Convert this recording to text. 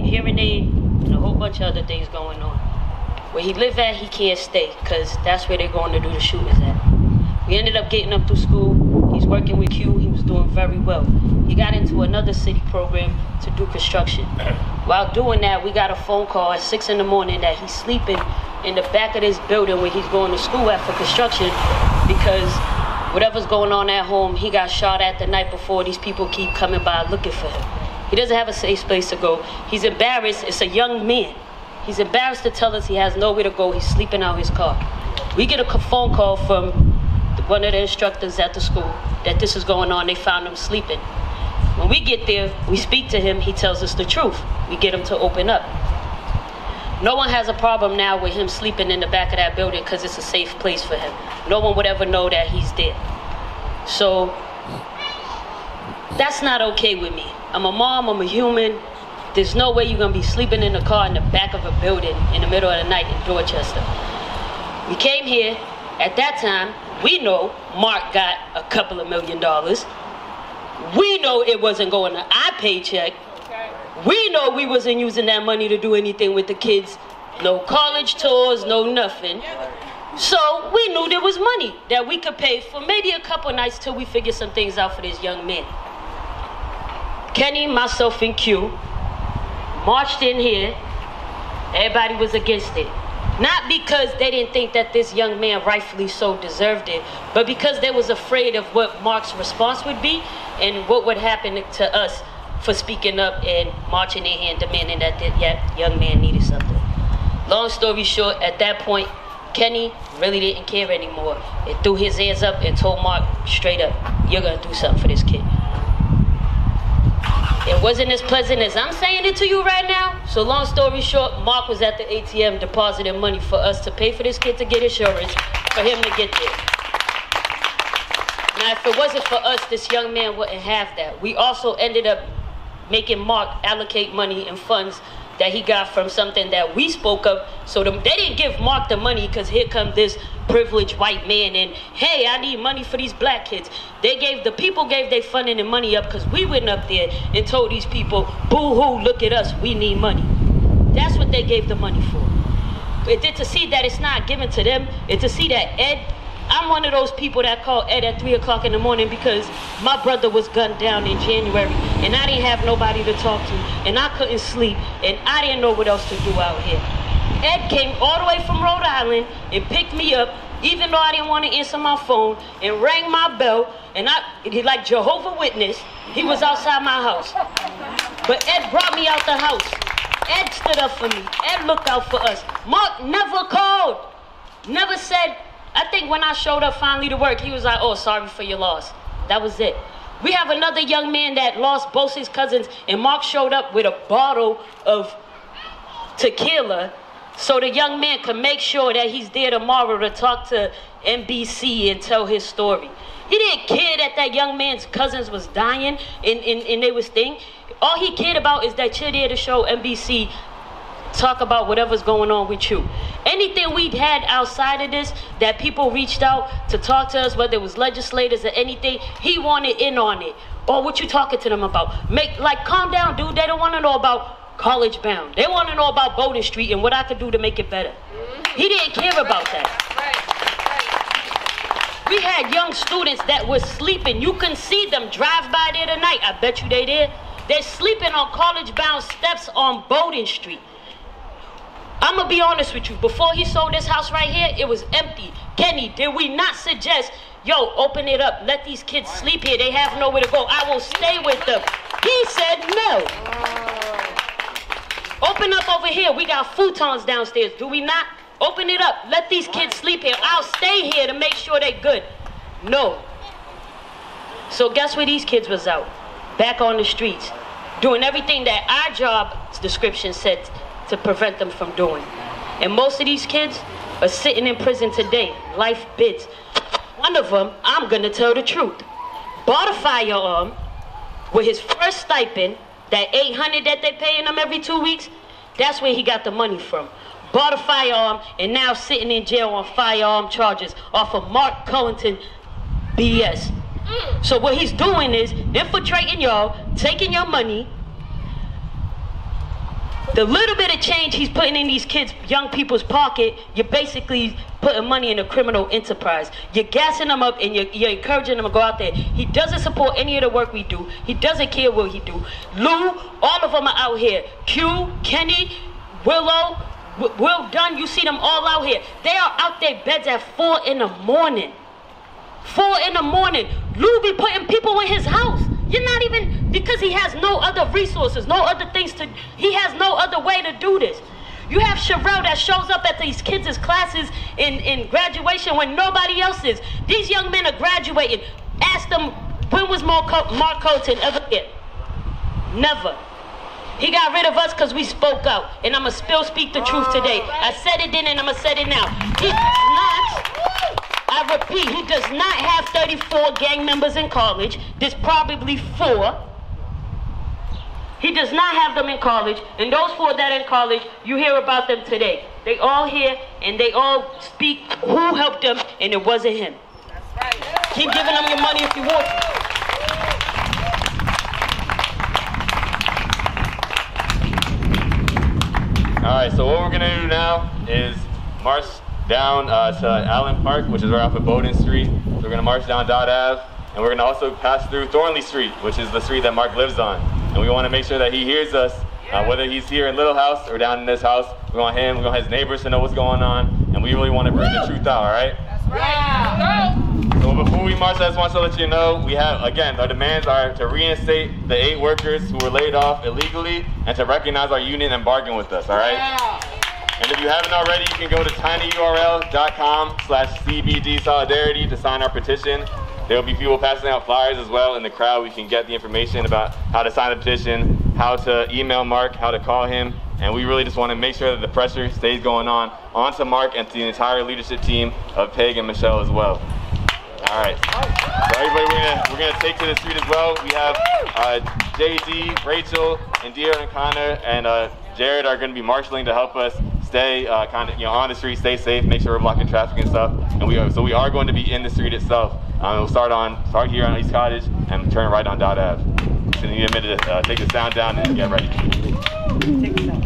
hearing aid, and a whole bunch of other things going on. Where he live at, he can't stay, because that's where they're going to do the shootings at. We ended up getting him through school. He's working with Q. He was doing very well. He got into another city program to do construction. While doing that, we got a phone call at 6 in the morning that he's sleeping in the back of this building where he's going to school at for construction, because whatever's going on at home, he got shot at the night before. These people keep coming by looking for him. He doesn't have a safe place to go. He's embarrassed. It's a young man. He's embarrassed to tell us he has nowhere to go. He's sleeping out his car. We get a phone call from one of the instructors at the school that this is going on. They found him sleeping. When we get there, we speak to him. He tells us the truth. We get him to open up. No one has a problem now with him sleeping in the back of that building because it's a safe place for him. No one would ever know that he's there. So that's not okay with me. I'm a mom, I'm a human. There's no way you're gonna be sleeping in a car in the back of a building in the middle of the night in Dorchester. We came here. At that time, we know Mark got a couple of $1 million. We know it wasn't going to our paycheck. We know we wasn't using that money to do anything with the kids. No college tours, no nothing. So we knew there was money that we could pay for maybe a couple nights till we figure some things out for this young man. Kenny, myself, and Q marched in here. Everybody was against it. Not because they didn't think that this young man rightfully so deserved it, but because they was afraid of what Mark's response would be and what would happen to us for speaking up and marching in here and demanding that that young man needed something. Long story short, at that point, Kenny really didn't care anymore. He threw his hands up and told Mark straight up, "You're gonna do something for this kid." It wasn't as pleasant as I'm saying it to you right now. So long story short, Mark was at the ATM depositing money for us to pay for this kid to get insurance, for him to get there. Now, if it wasn't for us, this young man wouldn't have that. We also ended up making Mark allocate money and funds that he got from something that we spoke of. So they didn't give Mark the money because here comes this privileged white man and, hey, I need money for these black kids. The people gave their funding and money up because we went up there and told these people, boo-hoo, look at us, we need money. That's what they gave the money for. To see that it's not given to them, and to see that Ed, I'm one of those people that call Ed at 3 o'clock in the morning because my brother was gunned down in January and I didn't have nobody to talk to and I couldn't sleep and I didn't know what else to do out here. Ed came all the way from Rhode Island and picked me up even though I didn't want to answer my phone and rang my bell and he like Jehovah's Witness, he was outside my house. But Ed brought me out the house. Ed stood up for me. Ed looked out for us. Mark never called, never said. I think when I showed up finally to work, he was like, "Oh, sorry for your loss." That was it. We have another young man that lost both his cousins, and Mark showed up with a bottle of tequila so the young man could make sure that he's there tomorrow to talk to NBC and tell his story. He didn't care that that young man's cousins was dying and they was thing. All he cared about is that you're there to show NBC talk about whatever's going on with you. Anything we'd had outside of this that people reached out to talk to us, whether it was legislators or anything, he wanted in on it. Or what you talking to them about? Calm down, dude. They don't want to know about College Bound. They want to know about Bowden Street and what I could do to make it better. He didn't care about that. We had young students that were sleeping. You can see them drive by there tonight. I bet you they there. They're sleeping on College Bound steps on Bowden Street. I'm going to be honest with you. Before he sold this house right here, it was empty. Kenny, did we not suggest, yo, open it up. Let these kids sleep here. They have nowhere to go. I will stay with them. He said no. Open up over here. We got futons downstairs. Do we not? Open it up. Let these kids sleep here. I'll stay here to make sure they're good. No. So guess where these kids was out? Back on the streets. Doing everything that our job description said to prevent them from doing. And most of these kids are sitting in prison today. Life bids. One of them, I'm gonna tell the truth, bought a firearm with his first stipend, that $800 that they paying him every 2 weeks. That's where he got the money from. Bought a firearm and now sitting in jail on firearm charges off of Mark Cuilton BS. So what he's doing is infiltrating y'all, taking your money, The little bit of change he's putting in these kids, young people's pocket, you're basically putting money in a criminal enterprise. You're gassing them up and you're encouraging them to go out there. He doesn't support any of the work we do. He doesn't care what he do. Lou, all of them are out here. Q, Kenny, Willow, Will Dunn, you see them all out here. They are out their beds at 4 in the morning. 4 in the morning. Lou be putting people in his house. You're not even, because he has no other resources, no other things to, he has no other way to do this. You have Sherelle that shows up at these kids' classes in graduation when nobody else is. These young men are graduating. Ask them, when was Mark Cuilton ever here? Never. He got rid of us because we spoke out. And I'm going to still speak the truth today. I said it then and I'm going to say it now. He does not, I repeat, he does not have 34 gang members in college. There's probably 4. He does not have them in college. And those 4 that are in college, you hear about them today. They all here and they all speak who helped them, and it wasn't him. That's right. Keep giving them your money if you want to. All right, so what we're gonna do now is march down to Allen Park, which is right off of Bowdoin Street. So we're gonna march down Dot Ave, and we're gonna also pass through Thornley Street, which is the street that Mark lives on. And we wanna make sure that he hears us, whether he's here in Little House or down in this house. We want him, we want his neighbors to know what's going on, and we really wanna bring the truth out, all right? That's right. Yeah. So before we march, I just want to let you know, we have, again, our demands are to reinstate the 8 workers who were laid off illegally and to recognize our union and bargain with us, all right? Yeah. And if you haven't already, you can go to tinyurl.com/CBD Solidarity to sign our petition. There will be people passing out flyers as well in the crowd. We can get the information about how to sign the petition, how to email Mark, how to call him, and we really just want to make sure that the pressure stays going on onto Mark and to the entire leadership team of Peg and Michelle as well. All right, so everybody, we're gonna take to the street as well. We have JD, Rachel, Indira, and Connor, and Jared are gonna be marshaling to help us stay on the street, stay safe, make sure we're blocking traffic and stuff. And we are going to be in the street itself. We'll start here on East Cottage and turn right on Dot Ave. So you need a minute to take the sound down and get ready. Take the sound.